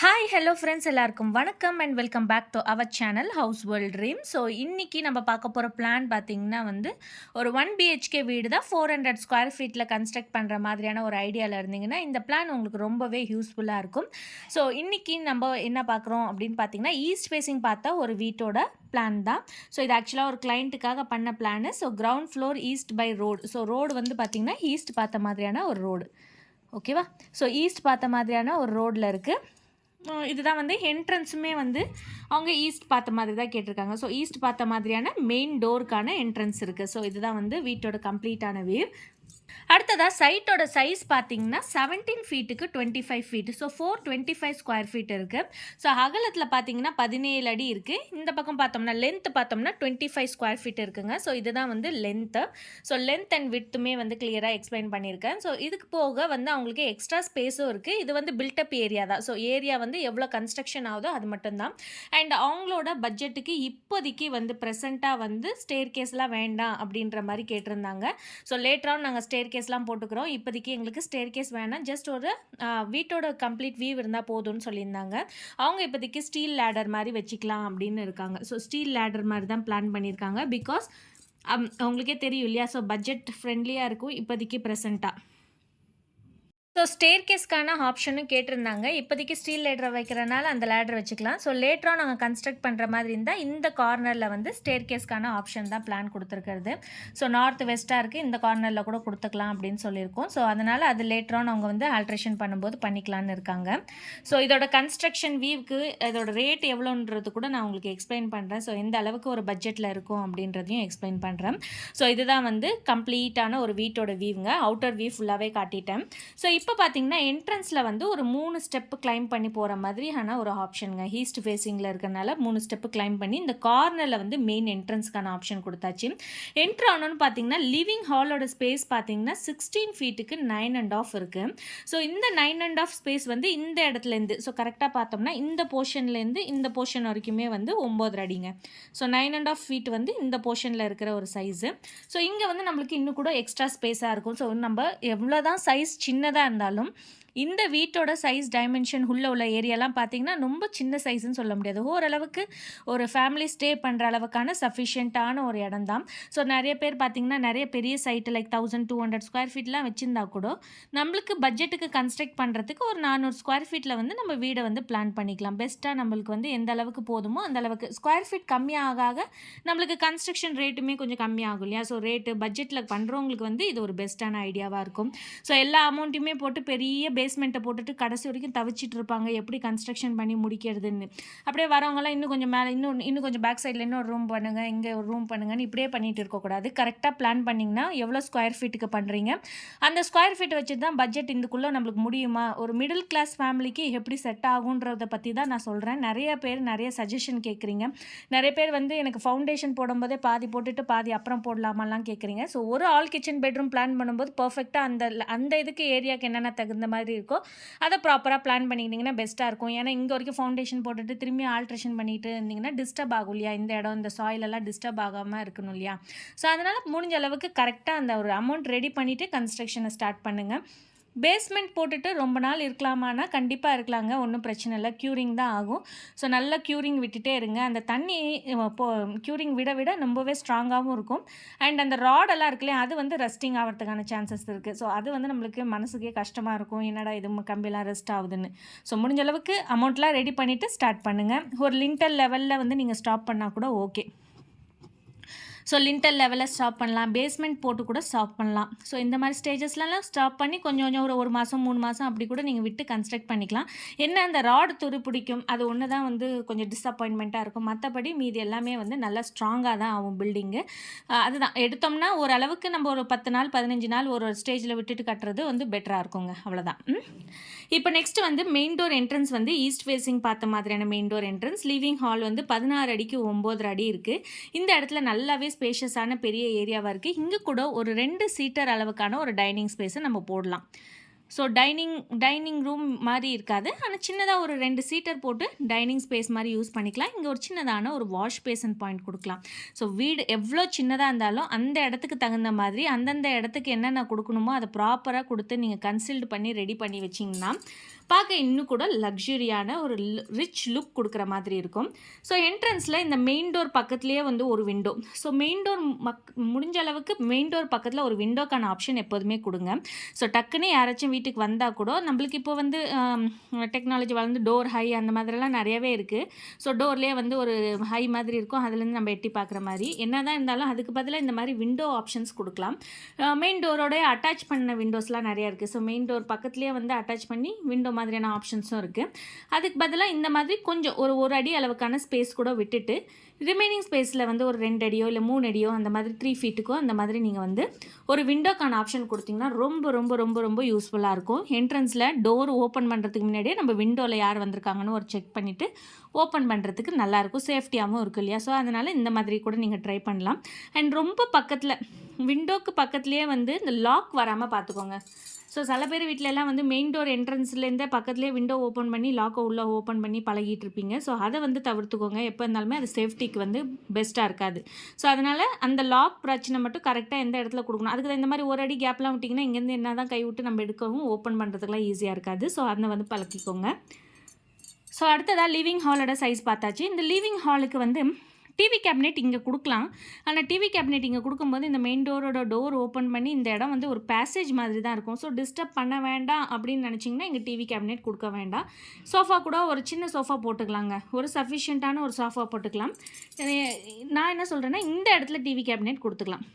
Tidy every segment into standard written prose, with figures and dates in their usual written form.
Hi hello friends எல்லாருக்கும் வணக்கம் and welcome back to our channel House World Dream. So இன்றைக்கி நம்ம பார்க்க போகிற பிளான் பார்த்திங்கன்னா ஒரு 1 BHK வீடு தான் 400 ஸ்கொயர் ஃபீட்டில் கன்ஸ்ட்ரக்ட் பண்ணுற மாதிரியான ஒரு ஐடியாவில் இருந்தீங்கன்னா இந்த பிளான் உங்களுக்கு ரொம்பவே யூஸ்ஃபுல்லாக இருக்கும். ஸோ இன்றைக்கி நம்ம என்ன பார்க்குறோம் அப்படின்னு பார்த்தீங்கன்னா ஈஸ்ட் ஃபேஸிங் பார்த்தா ஒரு வீட்டோட பிளான் தான். ஸோ இது ஆக்சுவலாக ஒரு கிளைண்ட்டுக்காக பண்ண plan. So ground floor east by road. So road பார்த்திங்கன்னா ஈஸ்ட் பார்த்த மாதிரியான ஒரு ரோடு. ஓகேவா? ஸோ ஈஸ்ட் பார்த்த மாதிரியான ஒரு ரோடில் இருக்குது. இதுதான் என்ட்ரன்ஸுமே அவங்க ஈஸ்ட் பார்த்த மாதிரி தான் கேட்டிருக்காங்க. ஸோ ஈஸ்ட் பார்த்த மாதிரியான மெயின் டோருக்கான என்ட்ரன்ஸ் இருக்குது. ஸோ இதுதான் வீட்டோட கம்ப்ளீட்டான வியூ. அடுத்ததாக சைட்டோட சைஸ் பார்த்தீங்கன்னா 17 ஃபீட்டுக்கு 25 ஃபீட்டு. ஸோ 425 ஸ்கொயர் ஃபீட் இருக்குது. ஸோ அகலத்தில் பார்த்தீங்கன்னா 17 அடி இருக்குது. இந்த பக்கம் பார்த்தோம்னா லென்த்து பார்த்தோம்னா 25 ஸ்கொயர் ஃபீட் இருக்குங்க. ஸோ இதுதான் லென்த்து. ஸோ லென்த் அண்ட் வித்துமே கிளியராக எக்ஸ்பிளைன் பண்ணியிருக்கேன். ஸோ இதுக்கு போக அவங்களுக்கு எக்ஸ்ட்ரா ஸ்பேஸும் இருக்குது. இது பில்டப் ஏரியா தான். ஸோ ஏரியா எவ்வளோ கன்ஸ்ட்ரக்ஷன் ஆகுதோ அது மட்டும்தான். அண்ட் அவங்களோட பட்ஜெட்டுக்கு இப்போதைக்கு ப்ரெசண்ட்டாக ஸ்டேர் கேஸ்லாம் வேண்டாம் அப்படின்ற மாதிரி கேட்டிருந்தாங்க. ஸோ லேட்டராக நாங்கள் ஸ்டேர் கேஸ்லாம் போட்டுக்கிறோம். இப்போதைக்கு எங்களுக்கு ஸ்டேர் கேஸ் வேணாம், ஜஸ்ட் ஒரு வீட்டோட கம்ப்ளீட் வியூ இருந்தால் போதும்னு சொல்லியிருந்தாங்க. அவங்க இப்போதைக்கு ஸ்டீல் லேடர் மாதிரி வச்சுக்கலாம் அப்படின்னு இருக்காங்க. ஸோ ஸ்டீல் லேடர் மாதிரி தான் பிளான் பண்ணியிருக்காங்க. பிகாஸ் அவங்களுக்கே தெரியும் இல்லையா, ஸோ பட்ஜெட் ஃப்ரெண்ட்லியாக இருக்கும் இப்போதைக்கு ப்ரெசண்ட்டாக. ஸோ ஸ்டேர் கேஸ்க்கான ஆப்ஷனும் கேட்டிருந்தாங்க. இப்போதைக்கு ஸ்டீல் லேடரை வைக்கிறனால அந்த லேடர் வச்சுக்கலாம். ஸோ லேட்டராக நாங்கள் கன்ஸ்ட்ரக்ட் பண்ணுற மாதிரி இருந்தால் இந்த கார்னரில் ஸ்டேர் கேஸ்க்கான ஆப்ஷன் தான் பிளான் கொடுத்துருக்கிறது. ஸோ நார்த் வெஸ்ட்டாக இருக்குது, இந்த கார்னரில் கூட கொடுத்துக்கலாம் அப்படின்னு சொல்லியிருக்கோம். ஸோ அதனால் அது லேட்டராக அவங்க ஆல்ட்ரேஷன் பண்ணும்போது பண்ணிக்கலான்னு இருக்காங்க. ஸோ இதோட கன்ஸ்ட்ரக்ஷன் வியூக்கு இதோட ரேட் எவ்வளோன்றது கூட நான் உங்களுக்கு எக்ஸ்பிளைன் பண்ணுறேன். ஸோ எந்த அளவுக்கு ஒரு பட்ஜெட்டில் இருக்கும் அப்படின்றதையும் எக்ஸ்பிளைன் பண்ணுறேன். ஸோ இதுதான் கம்ப்ளீட்டான ஒரு வீட்டோட வியூங்க. அவுட்டர் வியூ ஃபுல்லாகவே காட்டிட்டேன். ஸோ இப்போ பார்த்தீங்கன்னா என்ட்ரன்ஸில் ஒரு 3 ஸ்டெப்பு கிளைம் பண்ணி போகிற மாதிரியான ஒரு ஆப்ஷனுங்க. ஈஸ்ட் ஃபேஸிங்கில் இருக்கிறனால 3 ஸ்டெப்பு கிளைம் பண்ணி இந்த கார்னரில் மெயின் என்ட்ரன்ஸ்க்கான ஆப்ஷன் கொடுத்தாச்சு. என்ட்ரு ஆனோன்னு பார்த்தீங்கன்னா லிவிங் ஹாலோட ஸ்பேஸ் பார்த்தீங்கன்னா 16 ஃபீட்டுக்கு 9.5 இருக்குது. ஸோ இந்த 9.5 ஸ்பேஸ் இந்த இடத்துலேருந்து, ஸோ கரெக்டாக பார்த்தோம்னா இந்த போர்ஷன்லேருந்து இந்த போர்ஷன் வரைக்குமே 9 அடிங்க. ஸோ 9.5 ஃபீட் இந்த போர்ஷனில் இருக்கிற ஒரு சைஸு. ஸோ இங்கே நம்மளுக்கு இன்னும் கூட எக்ஸ்ட்ரா ஸ்பேஸாக இருக்கும். ஸோ நம்ம எவ்வளோ தான் சைஸ் சின்னதாக இருந்தாலும் இந்த வீட்டோட சைஸ் டைமென்ஷன் உள்ள ஏரியாலாம் பார்த்தீங்கன்னா ரொம்ப சின்ன சைஸ்ன்னு சொல்ல முடியாது. ஓரளவுக்கு ஒரு ஃபேமிலி ஸ்டே பண்ணுற அளவுக்கான சஃபிஷியண்ட்டான ஒரு இடம் தான். ஸோ நிறைய பேர் பார்த்தீங்கன்னா நிறைய பெரிய சைட்டு லைக் 1200 ஸ்கொயர் ஃபீட்லாம் வச்சுருந்தா கூட நம்மளுக்கு பட்ஜெட்டுக்கு கன்ஸ்ட்ரக்ட் பண்ணுறதுக்கு ஒரு 400 ஸ்கொயர் ஃபீட்டில் நம்ம வீடை பிளான் பண்ணிக்கலாம். பெஸ்ட்டாக நம்மளுக்கு எந்த அளவுக்கு போதுமோ அந்த அளவுக்கு ஸ்கொயர் ஃபீட் கம்மியாக ஆக நம்மளுக்கு கன்ஸ்ட்ரக்ஷன் ரேட்டுமே கொஞ்சம் கம்மியாகும் இல்லையா. ஸோ ரேட்டு பட்ஜெட்டில் பண்ணுறவங்களுக்கு இது ஒரு பெஸ்ட்டான ஐடியாவாக இருக்கும். ஸோ எல்லா அமௌண்ட்டுமே போட்டு பெரிய பேஸ்மெண்ட்டை போட்டுட்டு கடைசி வரைக்கும் தவிச்சிட்டு இருப்பாங்க எப்படி கன்ஸ்ட்ரக்ஷன் பண்ணி முடிக்கிறதுன்னு. அப்படியே வரவங்களாம் இன்னும் கொஞ்சம் மேலே இன்னும் கொஞ்சம் பேக் சைடில் இன்னும் ஒரு ரூம் பண்ணுங்கள், இங்கே ஒரு ரூம் பண்ணுங்கன்னு இப்படியே பண்ணிகிட்டு இருக்கக்கூடாது. கரெக்டாக பிளான் பண்ணிங்கன்னா எவ்வளோ ஸ்கொயர் ஃபீட்டுக்கு பண்ணுறீங்க அந்த ஸ்கொயர் ஃபீட்டை வச்சு தான் பட்ஜெட் இதுக்குள்ளே நம்மளுக்கு முடியுமா, ஒரு மிடில் கிளாஸ் ஃபேமிலிக்கு எப்படி செட் ஆகுன்றதை பற்றி தான் நான் சொல்கிறேன். நிறைய பேர் நிறைய சஜஷன் கேட்குறீங்க. நிறைய பேர் எனக்கு ஃபவுண்டேஷன் போடும்போதே பாதி போட்டுட்டு பாதி அப்புறம் போடலாமாலாம் கேட்குறீங்க. ஸோ ஒரு ஆல் கிச்சன் பெட்ரூம் பிளான் பண்ணும்போது பர்ஃபெக்டாக அந்த இதுக்கு ஏரியாவுக்கு என்னென்ன தகுந்த மாதிரி இருக்கோ அதை ப்ராப்பராக பிளான் பண்ணிக்கிட்டிங்கன்னா பெஸ்ட்டாக இருக்கும். ஏன்னா இங்கே வரைக்கும் ஃபவுண்டேஷன் போட்டுட்டு திரும்பி ஆல்ட்ரேஷன் பண்ணிட்டு இருந்தீங்கன்னா டிஸ்டர்ப் ஆகும் இல்லையா, இந்த இடம் இந்த சாயிலெல்லாம் டிஸ்டர்ப் ஆகாமல் இருக்கணும் இல்லையா. ஸோ அதனால் முடிஞ்ச அளவுக்கு கரெக்டாக அந்த ஒரு அமௌண்ட் ரெடி பண்ணிவிட்டு கன்ஸ்ட்ரக்ஷனை ஸ்டார்ட் பண்ணுங்கள். பேஸ்மெண்ட் போட்டுட்டு ரொம்ப நாள் இருக்கலாமான்னா கண்டிப்பாக இருக்கலாங்க, ஒன்றும் பிரச்சனை இல்லை. க்யூரிங் தான் ஆகும். ஸோ நல்லா க்யூரிங் விட்டுட்டே இருங்க. அந்த தண்ணி க்யூரிங் விட விட ரொம்பவே ஸ்ட்ராங்காகவும் இருக்கும். அண்ட் அந்த ராடெல்லாம் இருக்குல்லையா அது ரஸ்டிங் ஆகிறதுக்கான சான்சஸ் இருக்குது. ஸோ அது நம்மளுக்கு மனசுக்கே கஷ்டமாக இருக்கும், என்னடா இது கம்பியெல்லாம் ரெஸ்ட் ஆகுதுன்னு. ஸோ முடிஞ்ச அளவுக்கு அமௌண்ட்லாம் ரெடி பண்ணிவிட்டு ஸ்டார்ட் பண்ணுங்கள். ஒரு லிண்டல் லெவலில் நீங்கள் ஸ்டாப் பண்ணால் கூட ஓகே. ஸோ லிண்டல் லெவலில் ஸ்டாப் பண்ணலாம், பேஸ்மெண்ட் போட்டு கூட ஸ்டாப் பண்ணலாம். ஸோ இந்த மாதிரி ஸ்டேஜஸ்லாம் ஸ்டாப் பண்ணி கொஞ்சம் கொஞ்சம் ஒரு மாதம் 3 மாதம் அப்படி கூட நீங்கள் விட்டு கன்ஸ்ட்ரக்ட் பண்ணிக்கலாம். என்ன அந்த ராடு துரு பிடிக்கும், அது ஒன்று தான் கொஞ்சம் டிஸப்பாயின்மெண்ட்டாக இருக்கும். மற்றபடி மீதி எல்லாமே நல்லா ஸ்ட்ராங்காக தான் ஆகும் பில்டிங்கு. அதுதான் எடுத்தோம்னா ஓரளவுக்கு நம்ம ஒரு 10 நாள் 15 நாள் ஒரு ஸ்டேஜில் விட்டுட்டு கட்டுறது பெட்டராக இருக்குங்க. அவ்வளோதான். இப்போ next main door entrance east facing பார்த்த மாதிரியான main door entrance. Living hall 16 அடிக்கு 9 அடி இருக்குது. இந்த இடத்துல நல்லாவே ஸ்பேஷியஸான பெரிய ஏரியாவாக இருக்குது. இங்கே கூட ஒரு 2 சீட்டர் அளவுக்கான ஒரு டைனிங் ஸ்பேஸை நம்ம போடலாம். ஸோ டைனிங் ரூம் மாதிரி இருக்காது. ஆனால் சின்னதாக ஒரு 2 சீட்டர் போட்டு டைனிங் ஸ்பேஸ் மாதிரி யூஸ் பண்ணிக்கலாம். இங்கே ஒரு சின்னதான ஒரு வாஷ் பேசன் பாயிண்ட் கொடுக்கலாம். ஸோ வீடு எவ்வளோ சின்னதாக இருந்தாலும் அந்த இடத்துக்கு தகுந்த மாதிரி அந்தந்த இடத்துக்கு என்னென்ன கொடுக்கணுமோ அதை ப்ராப்பராக கொடுத்து நீங்கள் கன்சில்ட் பண்ணி ரெடி பண்ணி வச்சிங்கன்னா பார்க்க இன்னும் கூட லக்ஸுரியான ஒரு ரிச் லுக் கொடுக்குற மாதிரி இருக்கும். ஸோ என்ட்ரன்ஸில் இந்த மெயின் டோர் பக்கத்துலேயே வந்து ஒரு விண்டோ. ஸோ மெயின் டோர் முடிஞ்ச அளவுக்கு மெயின் டோர் பக்கத்தில் ஒரு விண்டோக்கான ஆப்ஷன் எப்போதுமே கொடுங்க. ஸோ டக்குன்னு யாராச்சும் வீட்டுக்கு வந்தால் கூட நம்மளுக்கு இப்போ வந்து டெக்னாலஜி வளர்ந்து டோர் ஹை அந்த மாதிரிலாம் நிறையவே இருக்குது. ஸோ டோர்லேயே வந்து ஒரு ஹை மாதிரி இருக்கும், அதுலேருந்து நம்ம எட்டி பார்க்குற மாதிரி. என்ன தான் இருந்தாலும் அதுக்கு பதிலாக இந்த மாதிரி விண்டோ ஆப்ஷன்ஸ் கொடுக்கலாம். மெயின் டோரோட அட்டாச் பண்ண விண்டோஸ்லாம் நிறையா இருக்குது. ஸோ மெயின் டோர் பக்கத்துலேயே வந்து அட்டாச் பண்ணி விண்டோ மாதிரியான ஆப்ஷன்ஸும் இருக்குது. அதுக்கு பதிலாக இந்த மாதிரி கொஞ்சம் ஒரு அடி அளவுக்கான ஸ்பேஸ் கூட விட்டுட்டு ரிமைனிங் ஸ்பேஸில் வந்து ஒரு 2 அடியோ இல்லை 3 அடியோ அந்த மாதிரி 3 ஃபீட்டுக்கோ அந்த மாதிரி நீங்கள் வந்து ஒரு விண்டோக்கான ஆப்ஷன் கொடுத்தீங்கன்னா ரொம்ப ரொம்ப ரொம்ப ரொம்ப யூஸ்ஃபுல்லாக இருக்கும். என்ட்ரன்ஸில் டோர் ஓப்பன் பண்ணுறதுக்கு முன்னாடியே நம்ம விண்டோவில் யார் வந்திருக்காங்கன்னு ஒரு செக் பண்ணிவிட்டு ஓப்பன் பண்ணுறதுக்கு நல்லாயிருக்கும், சேஃப்டியாகவும் இருக்கும் இல்லையா? ஸோ அதனால் இந்த மாதிரி கூட நீங்கள் ட்ரை பண்ணலாம். அண்ட் ரொம்ப பக்கத்தில் விண்டோக்கு பக்கத்துலேயே வந்து இந்த லாக் வராமல் பார்த்துக்கோங்க. ஸோ சில பேர் வீட்டிலலாம் வந்து மெயின் டோர் என்ட்ரன்ஸ்லேருந்தே பக்கத்துலேயே விண்டோ ஓப்பன் பண்ணி லாக்கை உள்ளே ஓப்பன் பண்ணி பழகிட்டு இருப்பீங்க. ஸோ அதை வந்து தவிர்த்துக்கோங்க. எப்போ இருந்தாலுமே அது சேஃப்டிக்கு வந்து பெஸ்ட்டாக இருக்காது. ஸோ அதனால் அந்த லாக் பிரச்சனை மட்டும் கரெக்டாக எந்த இடத்துல கொடுக்கணும். அதுக்கு இந்த மாதிரி ஒரு அடி கேப்லாம் விட்டிங்கன்னா இங்கேருந்து என்ன தான் கை விட்டு நம்ம எடுக்கவும் ஓப்பன் பண்ணுறதுக்குலாம் ஈஸியாக இருக்காது. ஸோ அதை வந்து பழக்கிக்கோங்க. ஸோ அடுத்ததாக லிவிங் ஹாலோட சைஸ் பார்த்தாச்சு. இந்த லிவிங் ஹாலுக்கு வந்து டிவி கேபினெட் இங்கே கொடுக்கலாம். ஆனால் டிவி கேபினெட் இங்கே கொடுக்கும்போது இந்த மெயின் டோரோட டோர் ஓப்பன் பண்ணி இந்த இடம் வந்து ஒரு பேசேஜ் மாதிரி தான் இருக்கும். ஸோ டிஸ்டர்ப் பண்ண வேண்டாம் அப்படின்னு நினச்சிங்கன்னா இங்கே டிவி கேபினெட் கொடுக்க வேண்டாம். சோஃபா கூட ஒரு சின்ன சோஃபா போட்டுக்கலாங்க, ஒரு சஃபிஷியண்ட்டான ஒரு சோஃபா போட்டுக்கலாம். நான் என்ன சொல்கிறேன்னா இந்த இடத்துல டிவி கேபினெட் கொடுத்துக்கலாம்.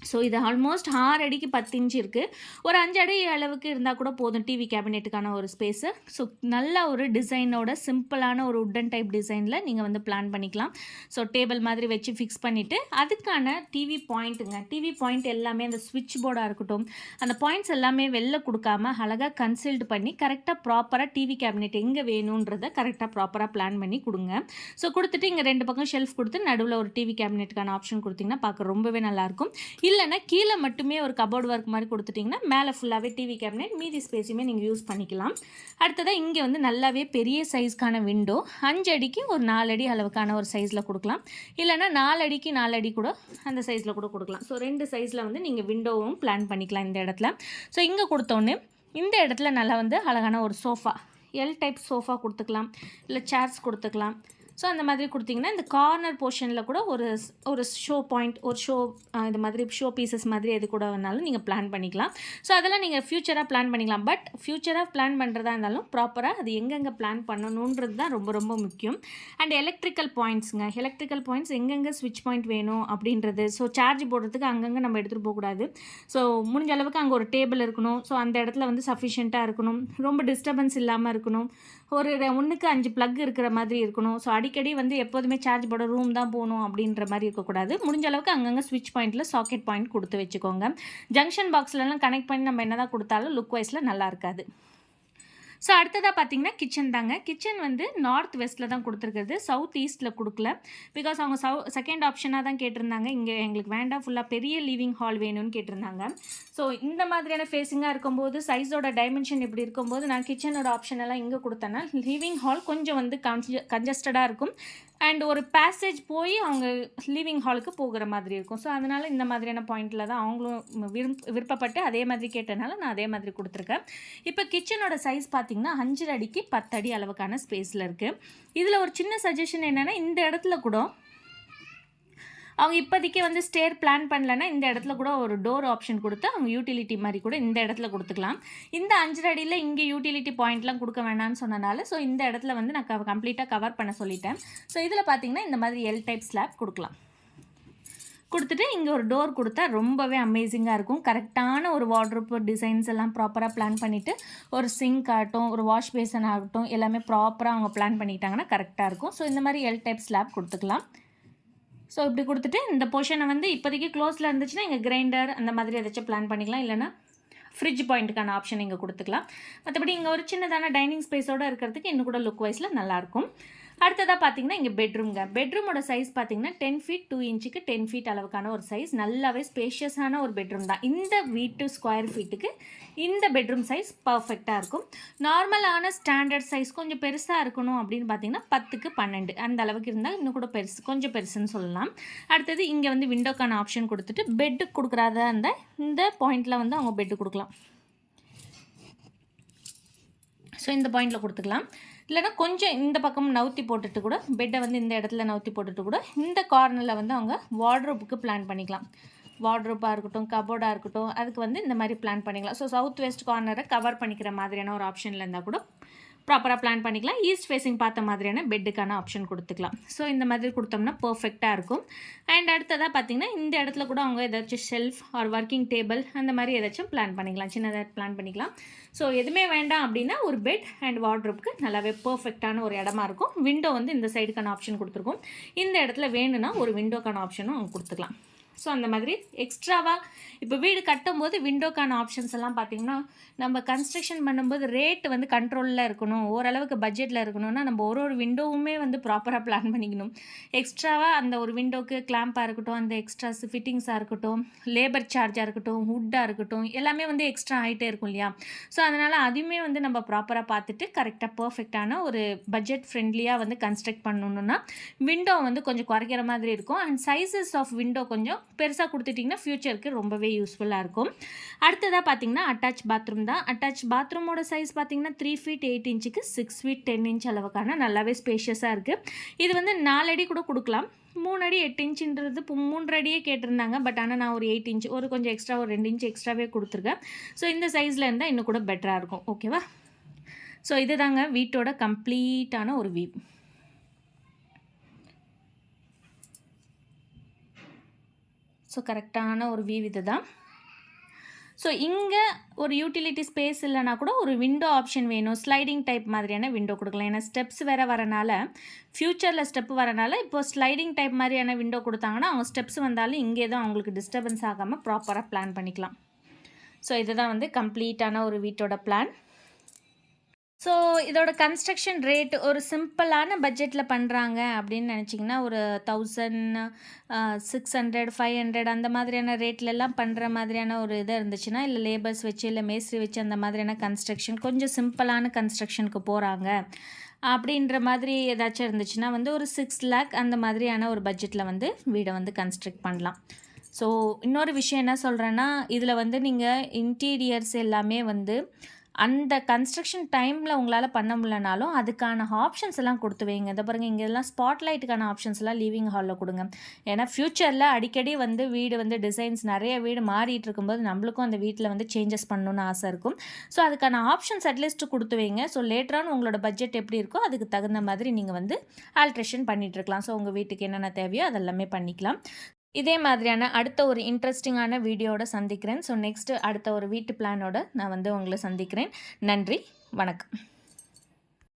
ஸோ இது ஆல்மோஸ்ட் 6 அடிக்கு 10 இன்ச் இருக்குது. ஒரு 5 அடி அளவுக்கு இருந்தால் கூட போதும் டிவி கேபினெட்டுக்கான ஒரு ஸ்பேஸு. ஸோ நல்ல ஒரு டிசைனோட சிம்பிளான ஒரு உட்டன் டைப் டிசைனில் நீங்கள் வந்து பிளான் பண்ணிக்கலாம். ஸோ டேபிள் மாதிரி வச்சு ஃபிக்ஸ் பண்ணிவிட்டு அதுக்கான டிவி பாயிண்ட்டுங்க, டிவி பாயிண்ட் எல்லாமே அந்த ஸ்விட்ச் போர்டாக இருக்கட்டும் அந்த பாயிண்ட்ஸ் எல்லாமே வெளில கொடுக்காம அழகாக கன்சல்ட் பண்ணி கரெக்டாக ப்ராப்பராக டிவி கேபினெட் எங்கே வேணுன்றதை கரெக்டாக ப்ராப்பராக பிளான் பண்ணி கொடுங்க. ஸோ கொடுத்துட்டு இங்கே 2 பக்கம் ஷெல்ஃப் கொடுத்து நடுவில் ஒரு டிவி கேபினெட்டுக்கான ஆப்ஷன் கொடுத்திங்கன்னா பார்க்க ரொம்பவே நல்லாயிருக்கும். இல்லைன்னா கீழே மட்டுமே ஒரு கபோர்டு ஒர்க் மாதிரி கொடுத்துட்டிங்கன்னா மேலே ஃபுல்லாகவே டிவி கேபினெட் மீதி ஸ்பேஸுமே நீங்கள் யூஸ் பண்ணிக்கலாம். அடுத்ததாக இங்கே வந்து நல்லாவே பெரிய சைஸ்க்கான விண்டோ 5 அடிக்கு ஒரு 4 அடி அளவுக்கான ஒரு சைஸில் கொடுக்கலாம். இல்லைனா 4 அடிக்கு 4 அடி கூட அந்த சைஸில் கூட கொடுக்கலாம். ஸோ 2 சைஸில் வந்து நீங்கள் விண்டோவும் பிளான் பண்ணிக்கலாம் இந்த இடத்துல. ஸோ இங்கே கொடுத்தோன்னே இந்த இடத்துல நல்லா வந்து அழகான ஒரு சோஃபா, எல் டைப் சோஃபா கொடுத்துக்கலாம், இல்லை சேர்ஸ் கொடுத்துக்கலாம். ஸோ அந்த மாதிரி கொடுத்திங்கன்னா இந்த கார்னர் போர்ஷனில் கூட ஒரு ஷோ பாயிண்ட், ஒரு இது மாதிரி ஷோ பீசஸ் மாதிரி எது கூட வேணாலும் நீங்கள் பிளான் பண்ணிக்கலாம். ஸோ அதெல்லாம் நீங்கள் ஃப்யூச்சராக பிளான் பண்ணிக்கலாம். பட் ஃப்யூச்சராக பிளான் பண்ணுறதா இருந்தாலும் ப்ராப்பராக அது எங்கெங்கே பிளான் பண்ணணுன்றது தான் ரொம்ப ரொம்ப முக்கியம். அண்ட் எலக்ட்ரிக்கல் பாயிண்ட்ஸ் எங்கெங்கே ஸ்விட்ச் பாயிண்ட் வேணும் அப்படின்றது. ஸோ சார்ஜ் போடுறதுக்கு அங்கங்கே நம்ம எடுத்துகிட்டு போகக்கூடாது. ஸோ முடிஞ்ச அளவுக்கு அங்கே ஒரு டேபிள் இருக்கணும். ஸோ அந்த இடத்துல வந்து சஃபிஷியண்ட்டாக இருக்கணும், ரொம்ப டிஸ்டர்பன்ஸ் இல்லாமல் இருக்கணும், ஒரு 1க்கு 5 ப்ளக் இருக்கிற மாதிரி இருக்கணும். ஸோ அடிக்கடி வந்து எப்போதுமே சார்ஜ் போட ரூம் தான் போகணும் அப்படின்ற மாதிரி இருக்கக்கூடாது. முடிஞ்ச அளவுக்கு அங்கங்கே ஸ்விட்ச் பாயிண்ட்டில் சாக்கெட் பாயிண்ட் கொடுத்து வச்சுக்கோங்க. ஜங்ஷன் பாக்ஸ்லலாம் கனெக்ட் பண்ணி நம்ம என்ன தான் கொடுத்தாலும் லுக் வைஸில் நல்லா இருக்காது. ஸோ அடுத்ததாக பார்த்தீங்கன்னா கிச்சன் தாங்க. கிச்சன் வந்து நார்த் வெஸ்ட்டில் தான் கொடுத்துருக்குறது, சவுத் ஈஸ்ட்டில் கொடுக்கல. பிகாஸ் அவங்க செகண்ட் ஆப்ஷனாக தான் கேட்டிருந்தாங்க. இங்கே எங்களுக்கு வேண்டாம், ஃபுல்லாக பெரிய லிவிங் ஹால் வேணும்னு கேட்டிருந்தாங்க. ஸோ இந்த மாதிரியான ஃபேஸிங்காக இருக்கும்போது சைஸோட டைமென்ஷன் இப்படி இருக்கும்போது நான் கிச்சனோட ஆப்ஷன் எல்லாம் இங்கே கொடுத்தேன்னா லிவிங் ஹால் கொஞ்சம் வந்து கன்ஜஸ்டடாக இருக்கும். அண்ட் ஒரு பேசேஜ் போய் அவங்க லிவிங் ஹாலுக்கு போகிற மாதிரி இருக்கும். ஸோ அதனால் இந்த மாதிரியான பாயிண்டில் தான் அவங்களும் விருப்பப்பட்டு அதே மாதிரி கேட்டனால நான் அதே மாதிரி கொடுத்துருக்கேன். இப்போ கிச்சனோட சைஸ் பார்த்திங்கன்னா 5 அடிக்கு 10 அடி அளவுக்கான ஸ்பேஸில் இருக்குது. இதில் ஒரு சின்ன சஜஷன் என்னென்னா இந்த இடத்துல கூட அவங்க இப்போதைக்கு வந்து ஸ்டேர் பிளான் பண்ணலன்னா இந்த இடத்துல கூட ஒரு டோர் ஆப்ஷன் கொடுத்து அவங்க யூட்டிலிட்டி மாதிரி கூட இந்த இடத்துல கொடுத்துக்கலாம். இந்த 5 அடியில் இங்கே யூட்டிலிட்டி பாயிண்ட்லாம் கொடுக்க வேண்டாம்னு சொன்னனால ஸோ இந்த இடத்துல வந்து நான் கம்ப்ளீட்டாக கவர் பண்ண சொல்லிட்டேன். ஸோ இதில் பார்த்திங்கன்னா இந்த மாதிரி எல் டைப் ஸ்லாப் கொடுக்கலாம். கொடுத்துட்டு இங்கே ஒரு டோர் கொடுத்தா ரொம்பவே அமேசிங்காக இருக்கும். கரெக்டான ஒரு வார்ட்ரோப் டிசைன்ஸ் எல்லாம் ப்ராப்பராக பிளான் பண்ணிவிட்டு ஒரு சிங்க் ஆகட்டும், ஒரு வாஷ் பேசன் ஆகட்டும் எல்லாமே ப்ராப்பராக அவங்க பிளான் பண்ணிக்கிட்டாங்கன்னா கரெக்டாக இருக்கும். ஸோ இந்த மாதிரி எல் டைப் ஸ்லாப் கொடுத்துக்கலாம். ஸோ இப்படி கொடுத்துட்டு இந்த போர்ஷனை வந்து இப்போதைக்கு க்ளோஸில் இருந்துச்சுன்னா இங்கே கிரைண்டர் அந்த மாதிரி ஏதாச்சும் பிளான் பண்ணிக்கலாம். இல்லைனா ஃப்ரிட்ஜ் பாயிண்ட்டுக்கான ஆப்ஷன் இங்கே கொடுத்துக்கலாம். மற்றபடி இங்கே ஒரு சின்னதான டைனிங் ஸ்பேஸோடு இருக்கிறதுக்கு இன்னும் கூட லுக் வைஸில் நல்லாயிருக்கும். அடுத்ததாக பார்த்தீங்கன்னா இங்கே பெட்ரூம்ங்க. பெட்ரூமோட சைஸ் பார்த்தீங்கன்னா 10 ஃபீட் 2 இன்ச்சுக்கு 10 ஃபீட் அளவுக்கான ஒரு சைஸ். நல்லாவே ஸ்பேஷியஸான ஒரு பெட்ரூம் தான். இந்த வீட்டு ஸ்கொயர் ஃபீட்டுக்கு இந்த பெட்ரூம் சைஸ் பர்ஃபெக்டாக இருக்கும். நார்மலான ஸ்டாண்டர்ட் சைஸ் கொஞ்சம் பெருசாக இருக்கணும் அப்படின்னு பார்த்தீங்கன்னா 10க்கு 12 அந்த அளவுக்கு இருந்தால் இன்னும் கூட பெருசு, கொஞ்சம் பெருசுன்னு சொல்லலாம். அடுத்தது இங்கே வந்து விண்டோக்கான ஆப்ஷன் கொடுத்துட்டு பெட்டு கொடுக்குறதா இருந்தால் இந்த பாயிண்டில் வந்து அவங்க பெட்டு கொடுக்கலாம். ஸோ இந்த பாயிண்டில் கொடுத்துக்கலாம். இல்லைனா கொஞ்சம் இந்த பக்கம் நவுத்தி போட்டுட்டு கூட பெட்டை வந்து இந்த இடத்துல நவுத்தி போட்டுட்டு கூட இந்த கார்னரில் வந்து அவங்க வார்ட்ரோப்புக்கு பிளான் பண்ணிக்கலாம். வார்ட்ரோப்பாக இருக்கட்டும், கபோர்டாக இருக்கட்டும், அதுக்கு வந்து இந்த மாதிரி பிளான் பண்ணிக்கலாம். ஸோ சவுத் வெஸ்ட் கார்னரை கவர் பண்ணிக்கிற மாதிரியான ஒரு ஆப்ஷனில் இருந்தால் கூட ப்ராப்பராக பிளான் பண்ணிக்கலாம். ஈஸ்ட் ஃபேஸிங் பார்த்த மாதிரியான பெட்டுக்கான ஆப்ஷன் கொடுத்துக்கலாம். ஸோ இந்த மாதிரி கொடுத்தோம்னா பர்ஃபெக்டாக இருக்கும். அண்ட் அடுத்ததாக பார்த்திங்கன்னா இந்த இடத்துல கூட அவங்க ஏதாச்சும் ஷெல்ஃப் ஆர் ஒர்க்கிங் டேபிள் அந்த மாதிரி ஏதாச்சும் பிளான் பண்ணிக்கலாம், சின்னதாக பிளான் பண்ணிக்கலாம். ஸோ எதுவுமே வேண்டாம் அப்படின்னா ஒரு பெட் அண்ட் வார்ட்ரோப்க்கு நல்லாவே பர்ஃபெக்டான ஒரு இடமா இருக்கும். விண்டோ வந்து இந்த சைடுக்கான ஆப்ஷன் கொடுத்துருக்கோம். இந்த இடத்துல வேணும்னா ஒரு விண்டோக்கான ஆப்ஷனும் அவங்க கொடுத்துக்கலாம். ஸோ அந்த மாதிரி எக்ஸ்ட்ராவாக இப்போ வீடு கட்டும்போது விண்டோக்கான ஆப்ஷன்ஸ் எல்லாம் பார்த்திங்கன்னா நம்ம கன்ஸ்ட்ரக்ஷன் பண்ணும்போது ரேட்டு வந்து கண்ட்ரோலில் இருக்கணும், ஓரளவுக்கு பட்ஜெட்டில் இருக்கணும்னா நம்ம ஒரு விண்டோவுமே வந்து ப்ராப்பராக பிளான் பண்ணிக்கணும். எக்ஸ்ட்ராவாக அந்த ஒரு விண்டோக்கு கிளாம்பாக இருக்கட்டும், அந்த எக்ஸ்ட்ராஸ் ஃபிட்டிங்ஸாக இருக்கட்டும், லேபர் சார்ஜாக இருக்கட்டும், வுட்டாக இருக்கட்டும், எல்லாமே வந்து எக்ஸ்ட்ரா ஆகிட்டே இருக்கும் இல்லையா. ஸோ அதனால் அதுவுமே வந்து நம்ம ப்ராப்பராக பார்த்துட்டு கரெக்டாக பர்ஃபெக்டான ஒரு பட்ஜெட் ஃப்ரெண்ட்லியாக வந்து கன்ஸ்ட்ரக்ட் பண்ணணுன்னா விண்டோ வந்து கொஞ்சம் குறைக்கிற மாதிரி இருக்கும். அண்ட் சைஸஸ் ஆஃப் விண்டோ கொஞ்சம் பெருசாக கொடுத்துட்டிங்கன்னா ஃப்யூச்சருக்கு ரொம்பவே யூஸ்ஃபுல்லாக இருக்கும். அடுத்ததாக பார்த்தீங்கன்னா அட்டாச் பாத்ரூம் தான். அட்டாச் பாத்ரூமோட சைஸ் பார்த்தீங்கன்னா 3 ஃபீட் 8 இன்ச்சுக்கு 6 ஃபீட் 10 இன்ச் அளவுக்கான நல்லாவே ஸ்பேஷியஸாக இருக்குது. இது வந்து 4 அடி கூட கொடுக்கலாம். 3 அடி 8 இன்ச்சுன்றது இப்போ 3 அடியே கேட்டிருந்தாங்க. பட் ஆனால் நான் ஒரு 8 இன்ச் ஒரு கொஞ்சம் எக்ஸ்ட்ரா ஒரு 2 இன்ச் எக்ஸ்ட்ராவே கொடுத்துருக்கேன். ஸோ இந்த சைஸில் இருந்தால் இன்னும் கூட பெட்டராக இருக்கும். ஓகேவா? ஸோ இது தாங்க வீட்டோட கம்ப்ளீட்டான ஒரு வியூ. ஸோ கரெக்டான ஒரு வியூ இது தான். ஸோ இங்கே ஒரு யூட்டிலிட்டி ஸ்பேஸ் இல்லைனா கூட ஒரு விண்டோ ஆப்ஷன் வேணும், ஸ்லைடிங் டைப் மாதிரியான விண்டோ கொடுக்கலாம். ஏன்னா ஸ்டெப்ஸ் வேறு வரனால, ஃப்யூச்சரில் ஸ்டெப் வரனால இப்போது ஸ்லைடிங் டைப் மாதிரியான விண்டோ கொடுத்தாங்கன்னா அவங்க ஸ்டெப்ஸ் வந்தாலும் இங்கே தான் அவங்களுக்கு டிஸ்டர்பன்ஸ் ஆகாமல் ப்ராப்பராக பிளான் பண்ணிக்கலாம். ஸோ இதுதான் வந்து கம்ப்ளீட்டான ஒரு வீட்டோட பிளான். ஸோ இதோட கன்ஸ்ட்ரக்ஷன் ரேட் ஒரு சிம்பிளான பட்ஜெட்டில் பண்ணுறாங்க அப்படின்னு நினச்சிங்கன்னா ஒரு 1600 500 அந்த மாதிரியான ரேட்லலாம் பண்ணுற மாதிரியான ஒரு இது இருந்துச்சுன்னா, இல்லை லேபர்ஸ் வச்சு இல்லை மேஸ்திரி வச்சு அந்த மாதிரியான கன்ஸ்ட்ரக்ஷன் கொஞ்சம் சிம்பிளான கன்ஸ்ட்ரக்ஷனுக்கு போகிறாங்க அப்படின்ற மாதிரி ஏதாச்சும் இருந்துச்சுன்னா வந்து ஒரு 6 lakh அந்த மாதிரியான ஒரு பட்ஜெட்டில் வந்து வீடை வந்து கன்ஸ்ட்ரக்ட் பண்ணலாம். ஸோ இன்னொரு விஷயம் என்ன சொல்கிறேன்னா, இதில் வந்து நீங்கள் இன்டீரியர்ஸ் எல்லாமே வந்து அந்த கன்ஸ்ட்ரக்ஷன் டைமில் உங்களால் பண்ண முடியலனாலும் அதுக்கான ஆப்ஷன்ஸ் எல்லாம் கொடுத்து வைங்க. இதை பாருங்கள், இங்கே எல்லாம் ஸ்பாட்லைட்டுக்கான ஆப்ஷன்ஸ் எல்லாம் லிவிங் ஹாலில் கொடுங்க. ஏன்னா ஃப்யூச்சரில் அடிக்கடி வந்து வீடு வந்து டிசைன்ஸ் நிறைய வீடு மாறிட்டு இருக்கும்போது நம்மளுக்கும் அந்த வீட்டில் வந்து சேஞ்சஸ் பண்ணணுன்னு ஆசை இருக்கும். ஸோ அதுக்கான ஆப்ஷன்ஸ் அட்லீஸ்ட் கொடுத்து வைங்க. ஸோ லேட்டரான உங்களோட பட்ஜெட் எப்படி இருக்கோ அதுக்கு தகுந்த மாதிரி நீங்கள் வந்து ஆல்ட்ரேஷன் பண்ணிகிட்ருக்கலாம். ஸோ உங்கள் வீட்டுக்கு என்னென்ன தேவையோ அதெல்லாமே பண்ணிக்கலாம். இதே மாதிரியான அடுத்த ஒரு இன்ட்ரெஸ்டிங்கான வீடியோட சந்திக்கிறேன். ஸோ நெக்ஸ்ட்டு அடுத்த ஒரு வீட்டு பிளானோட நான் வந்து உங்களை சந்திக்கிறேன். நன்றி, வணக்கம்.